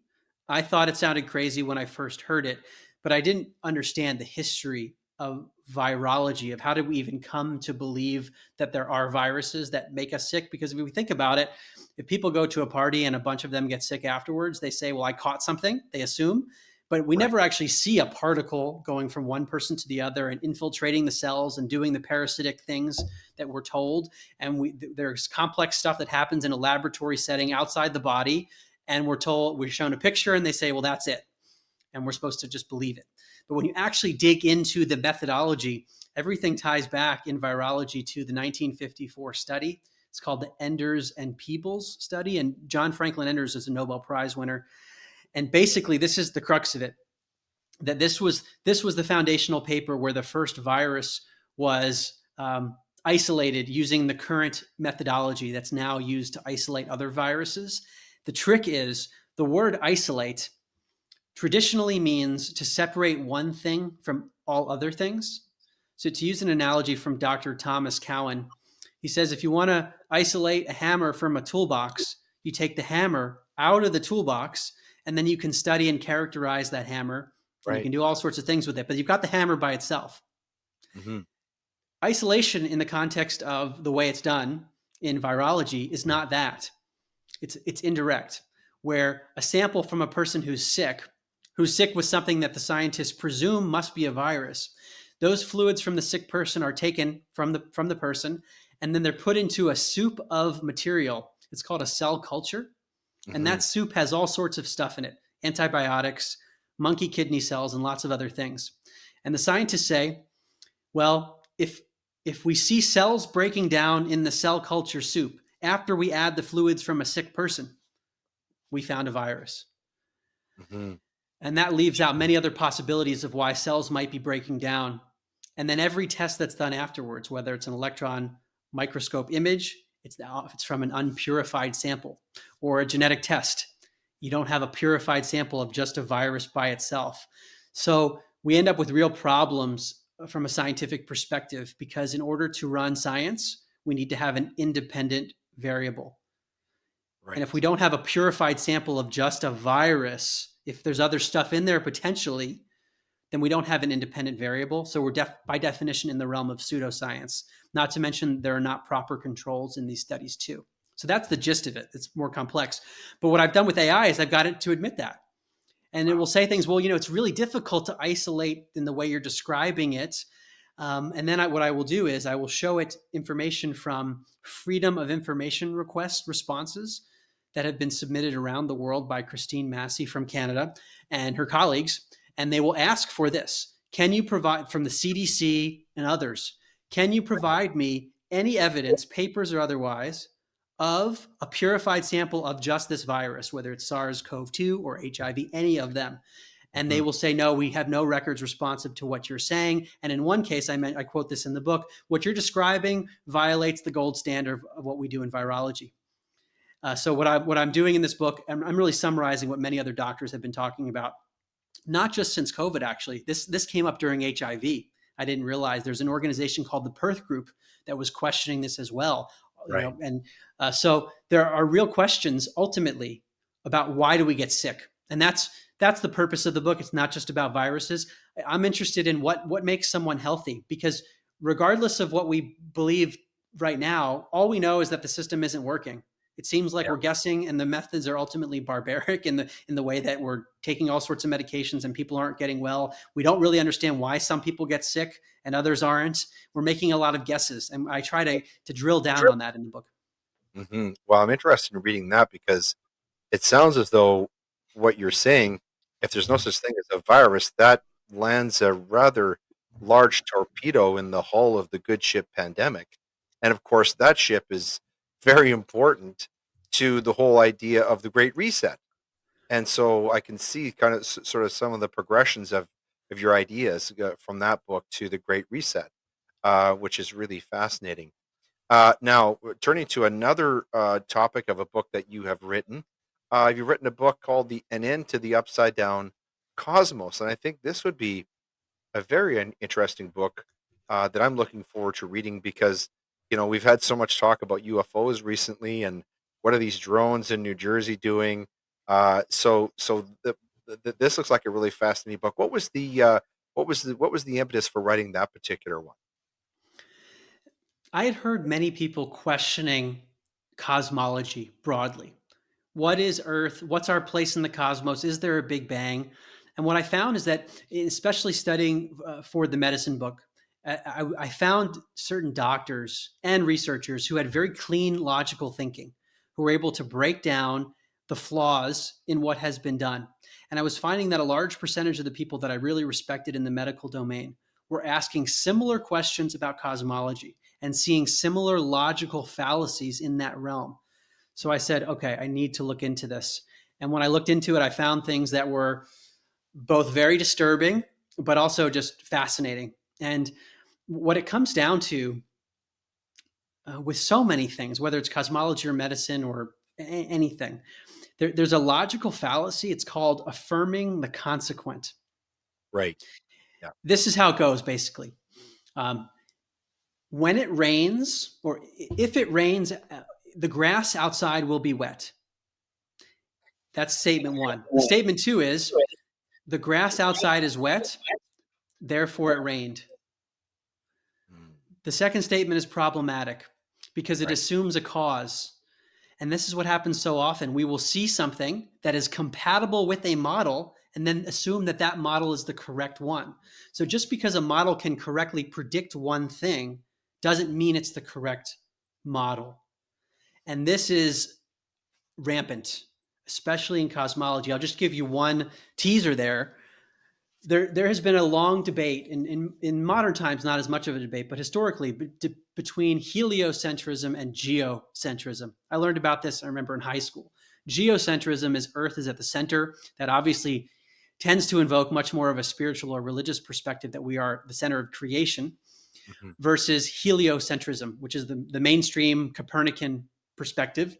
I thought it sounded crazy when I first heard it, but I didn't understand the history of virology, of how did we even come to believe that there are viruses that make us sick? Because if we think about it, if people go to a party and a bunch of them get sick afterwards, they say, well, I caught something, they assume. But we Right. never actually see a particle going from one person to the other and infiltrating the cells and doing the parasitic things that we're told. And there's complex stuff that happens in a laboratory setting outside the body. And we're shown a picture and they say, well, that's it. And we're supposed to just believe it. But when you actually dig into the methodology, everything ties back in virology to the 1954 study. It's called the Enders and Peebles study. And John Franklin Enders is a Nobel Prize winner. And basically, this is the crux of it, that this was the foundational paper where the first virus was isolated using the current methodology that's now used to isolate other viruses. The trick is the word isolate traditionally means to separate one thing from all other things. So, to use an analogy from Dr. Thomas Cowan, he says if you want to isolate a hammer from a toolbox, you take the hammer out of the toolbox, and then you can study and characterize that hammer, and you Right. can do all sorts of things with it, but you've got the hammer by itself. Hmm. Isolation, in the context of the way it's done in virology, is not that. It's indirect, where a sample from a person who's sick with something that the scientists presume must be a virus, those fluids from the sick person are taken from the person, and then they're put into a soup of material. It's called a cell culture. And Hmm. that soup has all sorts of stuff in it: antibiotics, monkey kidney cells, and lots of other things. And the scientists say, well, if we see cells breaking down in the cell culture soup After we add the fluids from a sick person, we found a virus. Mm-hmm. And that leaves out many other possibilities of why cells might be breaking down. And then every test that's done afterwards, whether it's an electron microscope image, if it's from an unpurified sample, or a genetic test, you don't have a purified sample of just a virus by itself. So we end up with real problems from a scientific perspective, because in order to run science, we need to have an independent variable. Right. And if we don't have a purified sample of just a virus, if there's other stuff in there potentially, then we don't have an independent variable. So we're by definition in the realm of pseudoscience. Not to mention there are not proper controls in these studies too. So that's the gist of it. It's more complex. But what I've done with AI is I've got it to admit that. And it will say things, well, it's really difficult to isolate in the way you're describing it. And then what I will do is I will show it information from Freedom of Information request responses that have been submitted around the world by Christine Massey from Canada and her colleagues. And they will ask for this. Can you provide, from the CDC and others, can you provide me any evidence, papers or otherwise, of a purified sample of just this virus, whether it's SARS-CoV-2 or HIV, any of them? And they will say, no, we have no records responsive to what you're saying. And in one case, I quote this in the book, what you're describing violates the gold standard of what we do in virology. So what I'm doing in this book, I'm really summarizing what many other doctors have been talking about, not just since COVID, actually. This came up during HIV. I didn't realize there's an organization called the Perth Group that was questioning this as well. Right. And so there are real questions ultimately about why do we get sick? And that's the purpose of the book. It's not just about viruses. I'm interested in what makes someone healthy, because regardless of what we believe right now, all we know is that the system isn't working. It seems like we're guessing, and the methods are ultimately barbaric in the way that we're taking all sorts of medications and people aren't getting well. We don't really understand why some people get sick and others aren't. We're making a lot of guesses, and I try to drill down on that in the book. Mm-hmm. Well, I'm interested in reading that because it sounds as though what you're saying, if there's no such thing as a virus, that lands a rather large torpedo in the hull of the good ship pandemic. And of course, that ship is very important to the whole idea of the Great Reset. And so I can see kind of sort of some of the progressions of your ideas from that book to the Great Reset, which is really fascinating. Now, turning to another topic of a book that you have written, you've written a book called An End to the Upside Down Cosmos. And I think this would be a very interesting book that I'm looking forward to reading because, we've had so much talk about UFOs recently and what are these drones in New Jersey doing? So this looks like a really fascinating book. What was the impetus for writing that particular one? I had heard many people questioning cosmology broadly. What is Earth? What's our place in the cosmos? Is there a Big Bang? And what I found is that, especially studying for the medicine book, I found certain doctors and researchers who had very clean, logical thinking, who were able to break down the flaws in what has been done. And I was finding that a large percentage of the people that I really respected in the medical domain were asking similar questions about cosmology and seeing similar logical fallacies in that realm. So I said, okay, I need to look into this. And when I looked into it, I found things that were both very disturbing, but also just fascinating. And what it comes down to with so many things, whether it's cosmology or medicine or anything, there's a logical fallacy. It's called affirming the consequent. Right. Yeah. This is how it goes, basically. When it rains, or if it rains, the grass outside will be wet. That's statement one. Statement two is the grass outside is wet, therefore it rained. The second statement is problematic because it assumes a cause. And this is what happens so often. We will see something that is compatible with a model and then assume that that model is the correct one. So just because a model can correctly predict one thing doesn't mean it's the correct model. And this is rampant, especially in cosmology. I'll just give you one teaser there. there has been a long debate in modern times, not as much of a debate, but historically, between heliocentrism and geocentrism. I learned about this, I remember, in high school. Geocentrism is Earth is at the center. That obviously tends to invoke much more of a spiritual or religious perspective, that we are the center of creation, Hmm. versus heliocentrism, which is the mainstream Copernican perspective,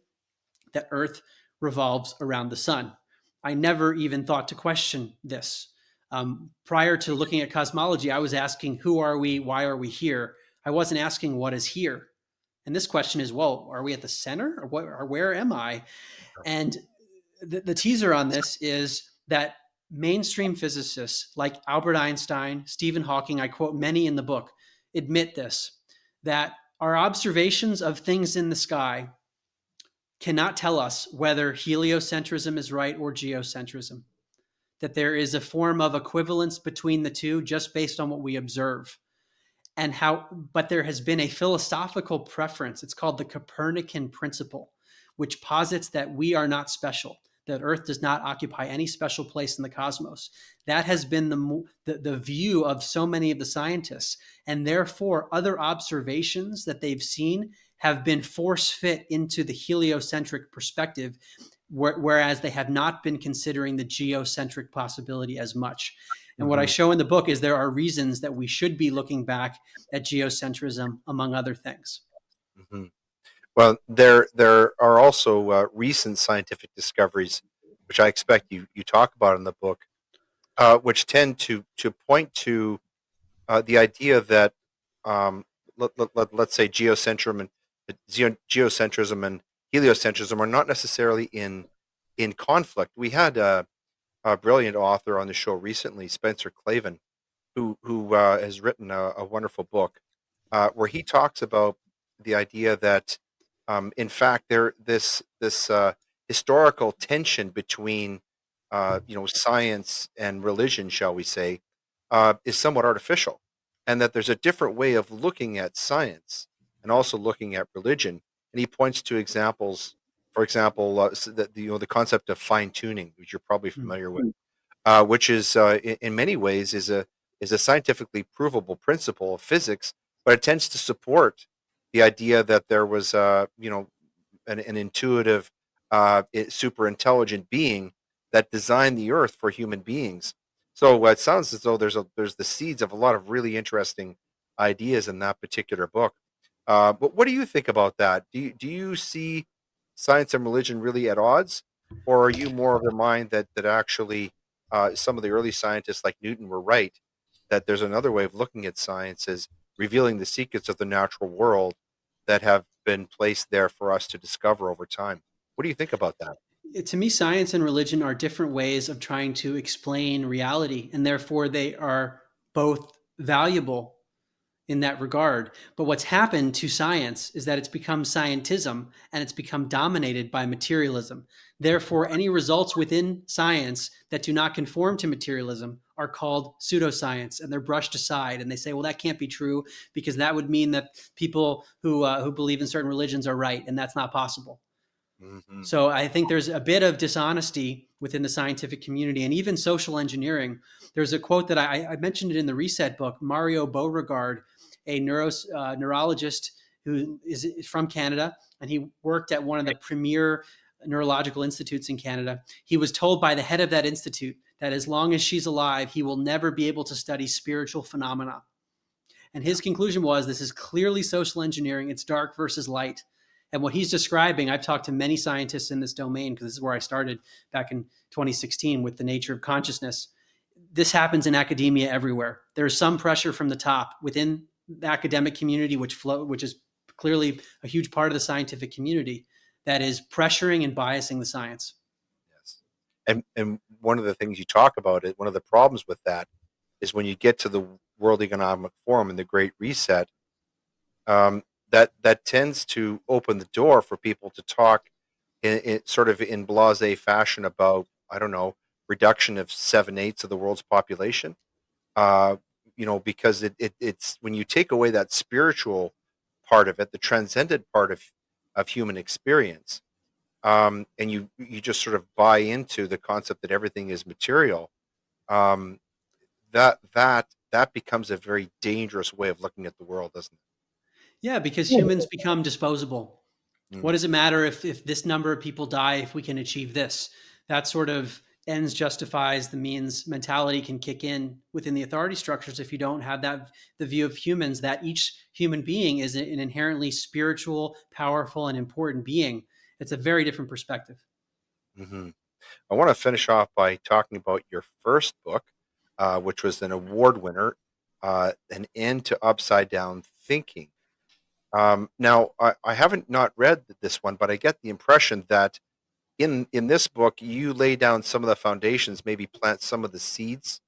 that Earth revolves around the sun. I never even thought to question this. Prior to looking at cosmology, I was asking, who are we? Why are we here? I wasn't asking, what is here? And this question is, well, are we at the center, or what, or where am I? And the teaser on this is that mainstream physicists like Albert Einstein, Stephen Hawking, I quote many in the book, admit this, that our observations of things in the sky cannot tell us whether heliocentrism is right or geocentrism, that there is a form of equivalence between the two just based on what we observe. And how, but there has been a philosophical preference. It's called the Copernican principle, which posits that we are not special, that Earth does not occupy any special place in the cosmos. That has been the view of so many of the scientists. And therefore, other observations that they've seen have been force fit into the heliocentric perspective, whereas they have not been considering the geocentric possibility as much. And what I Hmm. show in the book is there are reasons that we should be looking back at geocentrism, among other things. Hmm. Well, there are also recent scientific discoveries, which I expect you talk about in the book, which tend to point to the idea that let's say geocentrism and heliocentrism are not necessarily in conflict. We had a brilliant author on the show recently, Spencer Clavin, who has written a wonderful book where he talks about the idea that in fact this historical tension between science and religion, shall we say, is somewhat artificial, and that there's a different way of looking at science and also looking at religion. And he points to examples, for example, the concept of fine tuning, which you're probably Hmm. familiar with, which is in many ways is a scientifically provable principle of physics, but it tends to support the idea that there was an intuitive, super intelligent being that designed the Earth for human beings. So it sounds as though there's the seeds of a lot of really interesting ideas in that particular book. But what do you think about that? Do you see science and religion really at odds, or are you more of the mind that actually some of the early scientists like Newton were right, that there's another way of looking at science as revealing the secrets of the natural world that have been placed there for us to discover over time? What do you think about that? To me, science and religion are different ways of trying to explain reality, and therefore they are both valuable in that regard. But what's happened to science is that it's become scientism, and it's become dominated by materialism. Therefore, any results within science that do not conform to materialism are called pseudoscience, and they're brushed aside. And they say, well, that can't be true because that would mean that people who believe in certain religions are right, and that's not possible. Hmm. So I think there's a bit of dishonesty within the scientific community and even social engineering. There's a quote that I mentioned it in the Reset book. Mario Beauregard, a neurologist who is from Canada, and he worked at one of the premier neurological institutes in Canada. He was told by the head of that institute that as long as she's alive, he will never be able to study spiritual phenomena. And his conclusion was this is clearly social engineering. It's dark versus light. And what he's describing, I've talked to many scientists in this domain because this is where I started back in 2016 with the nature of consciousness. This happens in academia everywhere. There's some pressure from the top within the academic community, which is clearly a huge part of the scientific community, that is pressuring and biasing the science. Yes. And one of the things you talk about it, one of the problems with that is when you get to the World Economic Forum and the Great Reset, that tends to open the door for people to talk in sort of in blasé fashion about, I don't know, reduction of 7/8 of the world's population. Uh, because it's when you take away that spiritual part of it, the transcendent part of human experience, and you just sort of buy into the concept that everything is material. Um, that becomes a very dangerous way of looking at the world, doesn't Yeah, because humans become disposable. it? What does it matter if this number of people die if we can achieve this? That sort of ends justifies the means mentality can kick in within the authority structures if you don't have that the view of humans that each human being is an inherently spiritual, powerful, and important being. It's a very different perspective. Hmm. I want to finish off by talking about your first book, which was an award winner, An End to Upside Down Thinking. Now, I haven't not read this one, but I get the impression that in this book, you lay down some of the foundations, maybe plant some of the seeds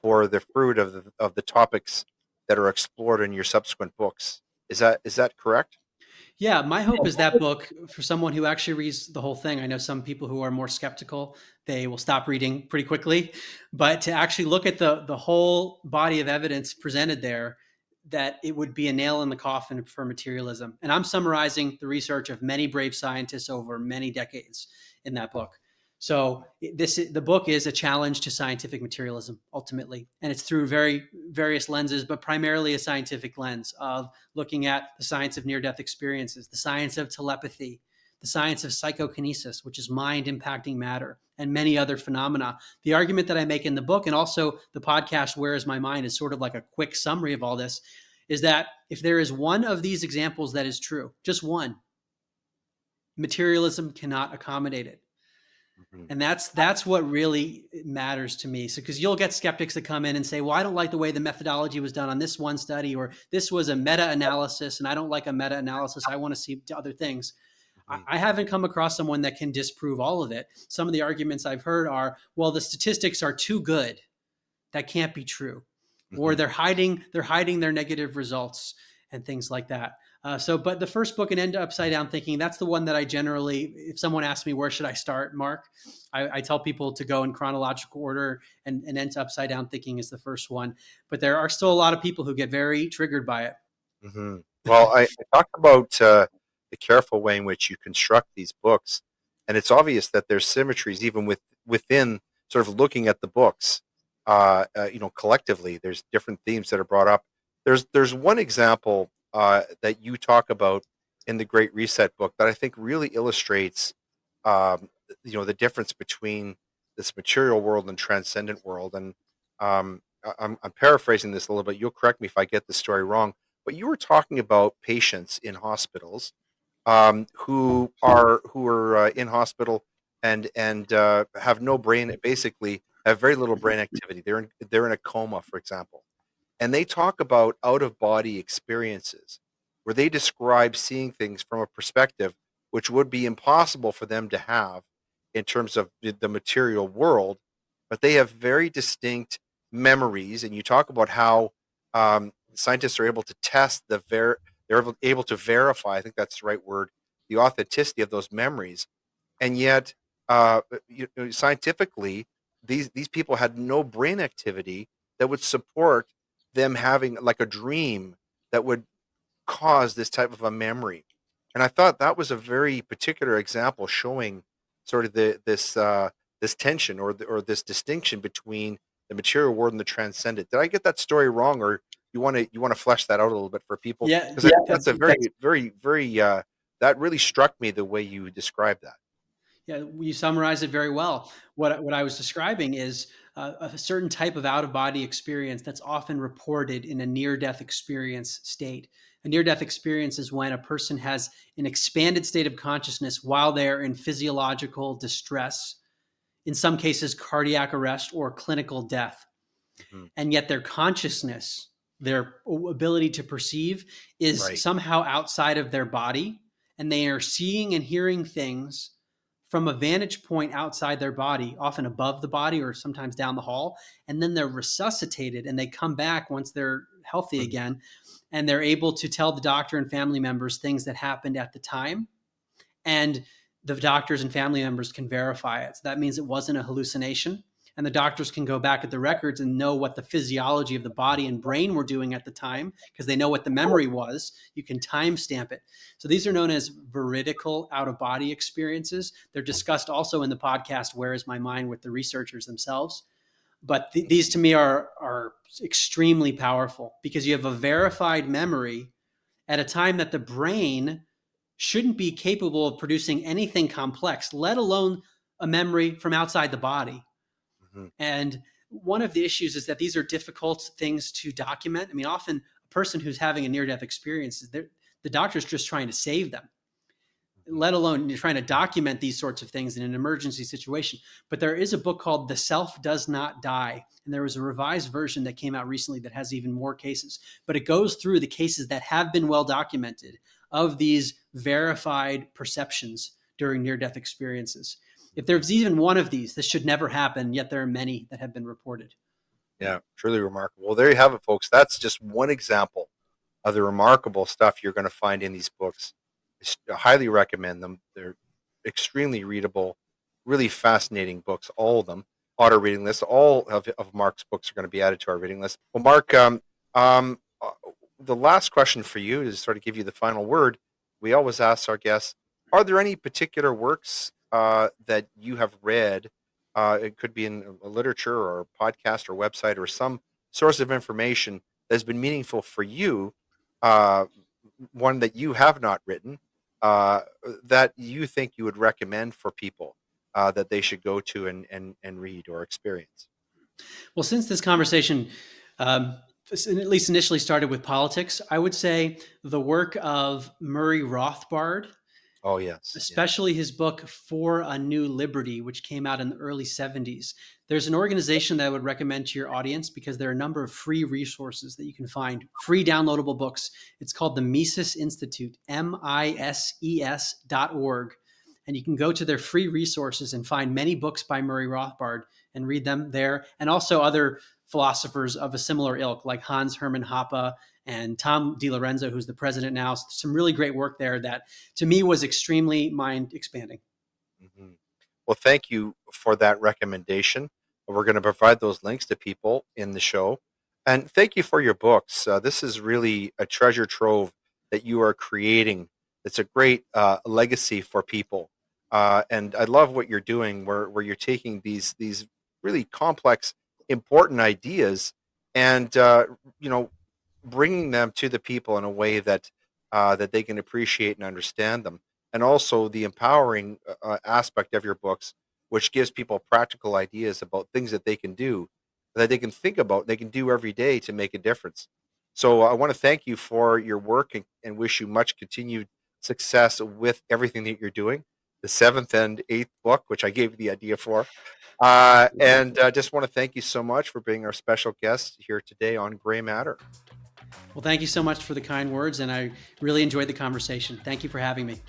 for the fruit of the topics that are explored in your subsequent books. Is that correct? Yeah, my hope is that book for someone who actually reads the whole thing. I know some people who are more skeptical, they will stop reading pretty quickly, but to actually look at the whole body of evidence presented there, that it would be a nail in the coffin for materialism. And I'm summarizing the research of many brave scientists over many decades in that book. So the book is a challenge to scientific materialism ultimately, and it's through very various lenses, but primarily a scientific lens of looking at the science of near-death experiences, the science of telepathy, the science of psychokinesis, which is mind impacting matter, and many other phenomena. The argument that I make in the book and also the podcast, Where is My Mind, is sort of like a quick summary of all this, is that if there is one of these examples that is true, just one, materialism cannot accommodate it. Mhm. And that's what really matters to me. So because you'll get skeptics that come in and say, well, I don't like the way the methodology was done on this one study, or this was a meta-analysis and I don't like a meta-analysis. I want to see other things. Mhm. I haven't come across someone that can disprove all of it. Some of the arguments I've heard are, well, the statistics are too good. That can't be true. Or Mhm. they're hiding their negative results and things like that. But the first book, An End to Upside Down Thinking, that's the one that I generally, if someone asks me where should I start, Mark, I tell people to go in chronological order, and An End to Upside Down Thinking is the first one. But there are still a lot of people who get very triggered by it. Mhm. Well, I talked about the careful way in which you construct these books, and it's obvious that there's symmetries even within sort of looking at the books. Collectively, there's different themes that are brought up. There's one example that you talk about in the Great Reset book that I think really illustrates, the difference between this material world and transcendent world. And I'm paraphrasing this a little bit. You'll correct me if I get the story wrong, but you were talking about patients in hospitals, who are in hospital and have no brain, basically have very little brain activity. They're in a coma, for example, and they talk about out of body experiences where they describe seeing things from a perspective which would be impossible for them to have in terms of the material world, but they have very distinct memories. And you talk about how scientists are able to test they're able to verify, I think that's the right word, the authenticity of those memories. And yet, scientifically, these people had no brain activity that would support them having like a dream that would cause this type of a memory. And I thought that was a very particular example showing sort of this tension or this distinction between the material world and the transcendent. Did I get that story wrong, or you want to flesh that out a little bit for people? Yeah, Because I think that's that's a very that really struck me the way you described that. Yeah, you summarized it very well. What I was describing is a certain type of out of body experience that's often reported in a near death experience state. A near death experience is when a person has an expanded state of consciousness while they're in physiological distress, in some cases, cardiac arrest or clinical death. Mhm. And yet their consciousness, their ability to perceive, is Right. somehow outside of their body, and they are seeing and hearing things from a vantage point outside their body, often above the body or sometimes down the hall. And then they're resuscitated and they come back once they're healthy Mhm. again, and they're able to tell the doctor and family members things that happened at the time. And the doctors and family members can verify it. So that means it wasn't a hallucination. And the doctors can go back at the records and know what the physiology of the body and brain were doing at the time because they know what the memory was. You can timestamp it. So these are known as veridical out of body experiences. They're discussed also in the podcast, Where is My Mind, with the researchers themselves. But these to me are extremely powerful because you have a verified memory at a time that the brain shouldn't be capable of producing anything complex, let alone a memory from outside the body. Mhm. And one of the issues is that these are difficult things to document. I mean, often a person who's having a near-death experience, the doctor's just trying to save them, Mhm. let alone you're trying to document these sorts of things in an emergency situation. But there is a book called The Self Does Not Die. And there was a revised version that came out recently that has even more cases. But it goes through the cases that have been well documented of these verified perceptions during near death experiences. If there's even one of these, this should never happen, yet there are many that have been reported. Yeah, truly remarkable. Well, there you have it, folks. That's just one example of the remarkable stuff you're going to find in these books. I highly recommend them. They're extremely readable, really fascinating books, all of them. Auto reading list. All of Mark's books are going to be added to our reading list. Well, Mark, uh, the last question for you is sort of give you the final word. We always ask our guests, are there any particular works that you have read? It could be in a literature or a podcast or website or some source of information that's been meaningful for you, uh, one that you have not written, uh, that you think you would recommend for people that they should go to and read or experience? Well, since this conversation, at least initially started with politics, I would say the work of Murray Rothbard, Oh, yes. Yeah. especially his book For a New Liberty, which came out in the early 70s. There's an organization that I would recommend to your audience because there are a number of free resources that you can find, free downloadable books. It's called the Mises Institute, MISES.org. And you can go to their free resources and find many books by Murray Rothbard and read them there, and also other philosophers of a similar ilk like Hans Hermann Hoppe and Tom DiLorenzo, who's the president now. Some really great work there that to me was extremely mind expanding. Mhm. Well, thank you for that recommendation. We're going to provide those links to people in the show. And thank you for your books. This is really a treasure trove that you are creating. It's a great legacy for people. And I love what you're doing, where you're taking these really complex, important ideas and you know bringing them to the people in a way that that they can appreciate and understand them, and also the empowering aspect of your books, which gives people practical ideas about things that they can do, that they can think about, they can do every day to make a difference. So I want to thank you for your work and wish you much continued success with everything that you're doing. The seventh and eighth book, which I gave you the idea for. And just want to thank you so much for being our special guest here today on Gray Matter. Well, thank you so much for the kind words, and I really enjoyed the conversation. Thank you for having me.